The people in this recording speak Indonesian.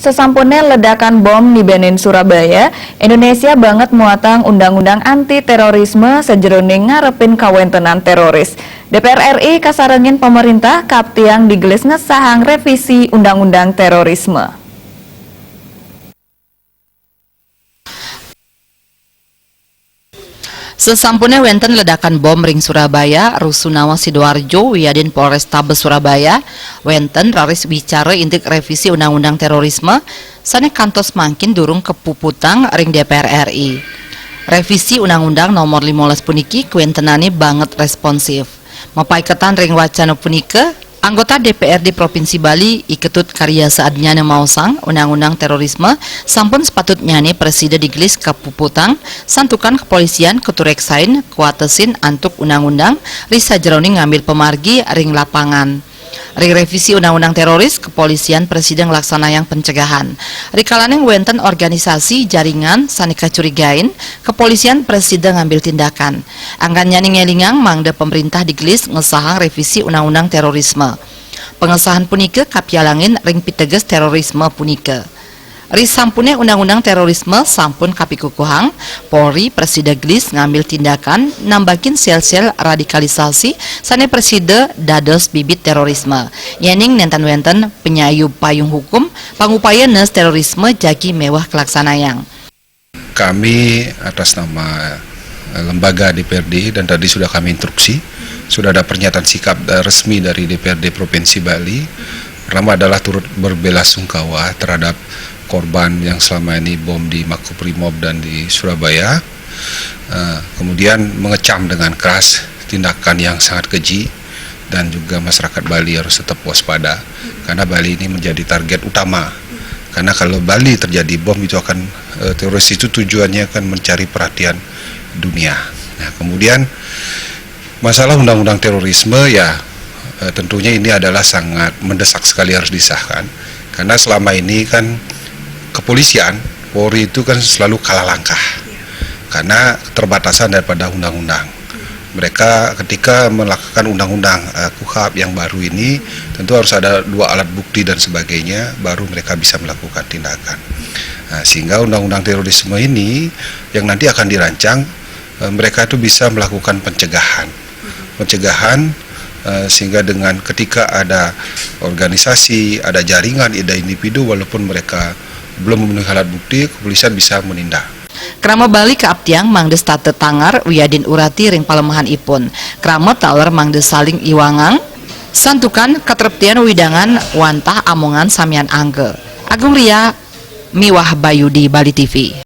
Sesampune ledakan bom di Benin, Surabaya, Indonesia banget muatang undang-undang anti terorisme sejeroning ngarepin kawentenan teroris. DPR RI kasarengin pemerintah kaptiang digelis ngesahang revisi undang-undang terorisme. Sesampune wenten ledakan bom ring Surabaya, Rusunawa Sidoarjo, Wiadin Polrestabes Surabaya, wenten raris bicara intik revisi undang-undang terorisme, sane kantos mangkin durung kepuputang ring DPR RI. Revisi undang-undang nomor 15 puniki kuentenani banget responsif. Mapaiketan ring wacana punike, anggota DPRD Provinsi Bali iketut karya saatnya mausang undang-undang terorisme sampun sepatutnya nih presiden digelis kepuputang santukan kepolisian ketureksain kuatesin antuk undang-undang risa jeroni ngambil pemargi ring lapangan. Ring revisi undang-undang teroris kepolisian presiden laksana yang pencegahan. Rikalaneng wenten organisasi jaringan sanika curigain kepolisian presiden ngambil tindakan. Anggan nyani ngelingang mangda pemerintah digelis ngesahang revisi undang-undang terorisme. Pengesahan punike kapialangin ring piteges terorisme punike. Risampune undang-undang terorisme sampun kapikukuhang, Polri presiden gelis ngambil tindakan nambakin sel-sel radikalisasi sane presiden dados bibit terorisme. Yening nenten wenten penyayub payung hukum pangupaya nes terorisme jagi mewah kelaksanayang. Kami atas nama lembaga DPRD dan tadi sudah kami instruksi, sudah ada pernyataan sikap resmi dari DPRD Provinsi Bali. Pertama adalah turut berbelasungkawa terhadap korban yang selama ini bom di Makobrimob dan di Surabaya, kemudian mengecam dengan keras tindakan yang sangat keji dan juga masyarakat Bali harus tetap waspada karena Bali ini menjadi target utama. Karena kalau Bali terjadi bom itu akan teroris itu tujuannya akan mencari perhatian dunia. Nah, kemudian masalah undang-undang terorisme ya tentunya ini adalah sangat mendesak sekali harus disahkan karena selama ini kan kepolisian, Polri itu kan selalu kalah langkah karena keterbatasan daripada undang-undang. Mereka ketika melakukan undang-undang KUHP yang baru ini tentu harus ada dua alat bukti dan sebagainya baru mereka bisa melakukan tindakan. Nah, sehingga undang-undang terorisme ini yang nanti akan dirancang mereka itu bisa melakukan pencegahan sehingga dengan ketika ada organisasi, ada jaringan, ada individu walaupun mereka belum memenuhi alat bukti, kepolisian bisa menindak. Krama Bali keaptiang mangdes tate tangar Wiadin urati ring palemahan ipun. Krama taler mangdes saling iwangang santukan katreptian widangan wantah amongan samian angge. Agung Ria Miwah Bayu di Bali TV.